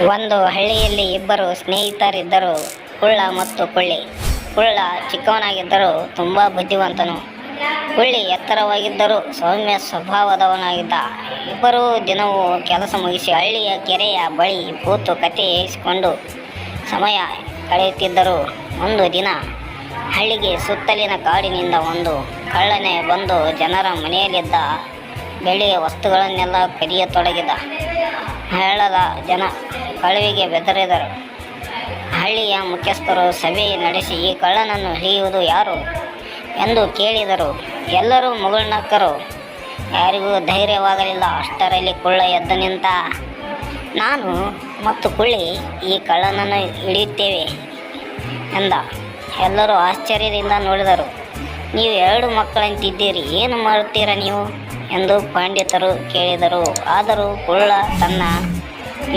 ಒಂದು ಹಳ್ಳಿಯಲ್ಲಿ ಇಬ್ಬರು ಸ್ನೇಹಿತರಿದ್ದರು, ಕುಳ್ಳ ಮತ್ತು ಕೊಳ್ಳಿ. ಕುಳ್ಳ ಚಿಕ್ಕವನಾಗಿದ್ದರೂ ತುಂಬ ಬುದ್ಧಿವಂತನು. ಕೊಳ್ಳಿ ಎತ್ತರವಾಗಿದ್ದರೂ ಸೌಮ್ಯ ಸ್ವಭಾವದವನಾಗಿದ್ದ. ಇಬ್ಬರೂ ದಿನವೂ ಕೆಲಸ ಮುಗಿಸಿ ಹಳ್ಳಿಯ ಕೆರೆಯ ಬಳಿ ಕೂತು ಕತೆ ಹೇಳಿಸಿಕೊಂಡು ಸಮಯ ಕಳೆಯುತ್ತಿದ್ದರು. ಒಂದು ದಿನ ಹಳ್ಳಿಗೆ ಸುತ್ತಲಿನ ಕಾಡಿನಿಂದ ಒಂದು ಕಳ್ಳನೇ ಬಂದು ಜನರ ಮನೆಯಲ್ಲಿದ್ದ ಬೆಳ್ಳಿಯ ವಸ್ತುಗಳನ್ನೆಲ್ಲ ಕದಿಯತೊಡಗಿದ. ಹಳ್ಳದ ಜನ ಕಳುವಿಗೆ ಬೆದರಿದರು. ಹಳ್ಳಿಯ ಮುಖ್ಯಸ್ಥರು ಸಭೆ ನಡೆಸಿ ಈ ಕಳ್ಳನನ್ನು ಹಿಡಿಯುವುದು ಯಾರು ಎಂದು ಕೇಳಿದರು. ಎಲ್ಲರೂ ಮುಗುಳ್ನಕ್ಕರು. ಯಾರಿಗೂ ಧೈರ್ಯವಾಗಲಿಲ್ಲ. ಅಷ್ಟರಲ್ಲಿ ಕುಳ್ಳ ಎದ್ದು ನಿಂತ. ನಾನು ಮತ್ತು ಕುಳ್ಳಿ ಈ ಕಳ್ಳನನ್ನು ಹಿಡಿಯುತ್ತೇವೆ ಎಂದ. ಎಲ್ಲರೂ ಆಶ್ಚರ್ಯದಿಂದ ನೋಡಿದರು. ನೀವು 2 ಮಕ್ಕಳಂತಿದ್ದೀರಿ, ಏನು ಮಾಡುತ್ತೀರಾ ನೀವು ಎಂದು ಪಂಡಿತರು ಕೇಳಿದರು. ಆದರೂ ಕುಳ್ಳ ತನ್ನ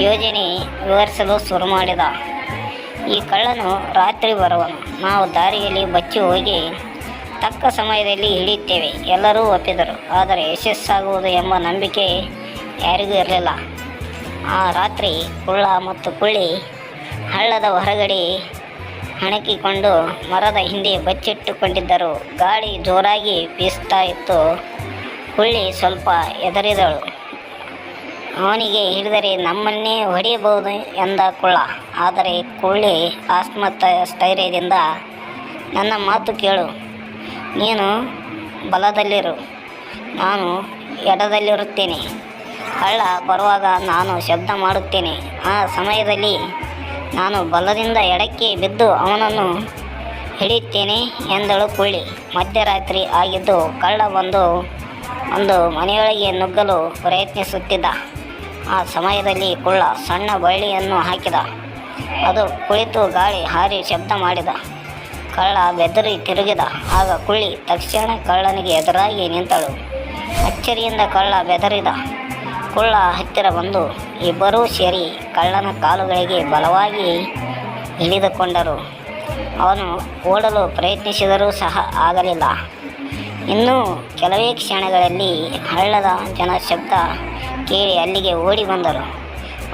ಯೋಜನೆ ವಿವರಿಸಲು ಶುರು ಮಾಡಿದ. ಈ ಕಳ್ಳನು ರಾತ್ರಿ ಬರುವನು. ನಾವು ದಾರಿಯಲ್ಲಿ ಬಚ್ಚಿ ಹೋಗಿ ತಕ್ಕ ಸಮಯದಲ್ಲಿ ಹಿಡಿಯುತ್ತೇವೆ. ಎಲ್ಲರೂ ಒಪ್ಪಿದರು. ಆದರೆ ಯಶಸ್ಸಾಗುವುದು ಎಂಬ ನಂಬಿಕೆ ಯಾರಿಗೂ ಇರಲಿಲ್ಲ. ಆ ರಾತ್ರಿ ಕುಳ್ಳ ಮತ್ತು ಕೊಳ್ಳಿ ಹಳ್ಳದ ಹೊರಗಡೆ ಹಣಕಿಕೊಂಡು ಮರದ ಹಿಂದೆ ಬಚ್ಚಿಟ್ಟುಕೊಂಡಿದ್ದರು. ಗಾಳಿ ಜೋರಾಗಿ ಬೀಸ್ತಾ ಇತ್ತು. ಕೊಳ್ಳಿ ಸ್ವಲ್ಪ ಹೆದರಿದಳು. ಅವನಿಗೆ ಹಿಡಿದರೆ ನಮ್ಮನ್ನೇ ಹೊಡೆಯಬಹುದು ಎಂದ ಕುಳ್ಳ. ಆದರೆ ಕೊಳ್ಳಿ ಆತ್ಮಸ್ಥೈರ್ಯದಿಂದ, ನನ್ನ ಮಾತು ಕೇಳು, ನೀನು ಬಲದಲ್ಲಿರು, ನಾನು ಎಡದಲ್ಲಿರುತ್ತೇನೆ. ಕಳ್ಳ ಬರುವಾಗ ನಾನು ಶಬ್ದ ಮಾಡುತ್ತೇನೆ. ಆ ಸಮಯದಲ್ಲಿ ನಾನು ಬಲದಿಂದ ಎಡಕ್ಕೆ ಬಿದ್ದು ಅವನನ್ನು ಹಿಡಿಯುತ್ತೇನೆ ಎಂದಳು ಕೊಳ್ಳಿ. ಮಧ್ಯರಾತ್ರಿ ಆಗಿದ್ದು ಕಳ್ಳ ಬಂದು ಒಂದು ಮನೆಯೊಳಗೆ ನುಗ್ಗಲು ಪ್ರಯತ್ನಿಸುತ್ತಿದ್ದ. ಆ ಸಮಯದಲ್ಲಿ ಕುಳ್ಳ ಸಣ್ಣ ಬಳ್ಳಿಯನ್ನು ಹಾಕಿದ. ಅದು ಕುಳಿತು ಗಾಳಿ ಹಾರಿ ಶಬ್ದ ಮಾಡಿದ. ಕಳ್ಳ ಬೆದರಿ ತಿರುಗಿದ. ಆಗ ಕೊಳ್ಳಿ ತಕ್ಷಣ ಕಳ್ಳನಿಗೆ ಎದುರಾಗಿ ನಿಂತಳು. ಅಚ್ಚರಿಯಿಂದ ಕಳ್ಳ ಬೆದರಿದ. ಕುಳ್ಳ ಹತ್ತಿರ ಬಂದು ಇಬ್ಬರೂ ಸೇರಿ ಕಳ್ಳನ ಕಾಲುಗಳಿಗೆ ಬಲವಾಗಿ ಹಿಡಿದುಕೊಂಡರು. ಅವನು ಓಡಲು ಪ್ರಯತ್ನಿಸಿದರೂ ಸಹ ಆಗಲಿಲ್ಲ. ಇನ್ನೂ ಕೆಲವೇ ಕ್ಷಣಗಳಲ್ಲಿ ಹಳ್ಳದ ಜನ ಶಬ್ದ ಕೇಳಿ ಅಲ್ಲಿಗೆ ಓಡಿ ಬಂದರು.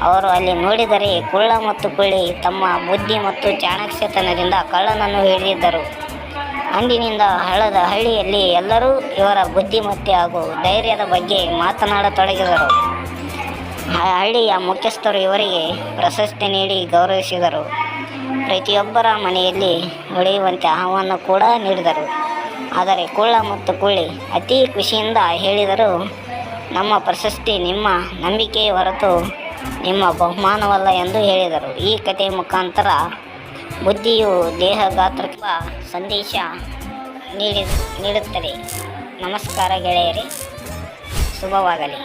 ಅವರು ಅಲ್ಲಿ ನೋಡಿದರೆ ಕುಳ್ಳ ಮತ್ತು ಕೊಳ್ಳಿ ತಮ್ಮ ಬುದ್ಧಿ ಮತ್ತು ಚಾಣಾಕ್ಷತನದಿಂದ ಕಳ್ಳನನ್ನು ಹಿಡಿದಿದ್ದರು. ಅಂದಿನಿಂದ ಹಳ್ಳಿಯಲ್ಲಿ ಎಲ್ಲರೂ ಇವರ ಬುದ್ಧಿಮತ್ತೆ ಹಾಗೂ ಧೈರ್ಯದ ಬಗ್ಗೆ ಮಾತನಾಡತೊಡಗಿದರು. ಹಳ್ಳಿಯ ಮುಖ್ಯಸ್ಥರು ಇವರಿಗೆ ಪ್ರಶಸ್ತಿ ನೀಡಿ ಗೌರವಿಸಿದರು. ಪ್ರತಿಯೊಬ್ಬರ ಮನೆಯಲ್ಲಿ ಉಳಿಯುವಂತೆ ಆಹ್ವಾನ ಕೂಡ ನೀಡಿದರು. ಆದರೆ ಕುಳ್ಳ ಮತ್ತು ಕೊಳ್ಳಿ ಅತಿ ಖುಷಿಯಿಂದ ಹೇಳಿದರು, ನಮ್ಮ ಪ್ರಶಸ್ತಿ ನಿಮ್ಮ ನಂಬಿಕೆಯ ಹೊರತು ನಿಮ್ಮ ಬಹುಮಾನವಲ್ಲ ಎಂದು ಹೇಳಿದರು. ಈ ಕಥೆಯ ಮುಖಾಂತರ ಬುದ್ಧಿಯು ದೇಹಗಾತ್ರಕ್ಕೆ ಸಂದೇಶ ನೀಡುತ್ತದೆ. ನಮಸ್ಕಾರ ಗೆಳೆಯರೇ, ಶುಭವಾಗಲಿ.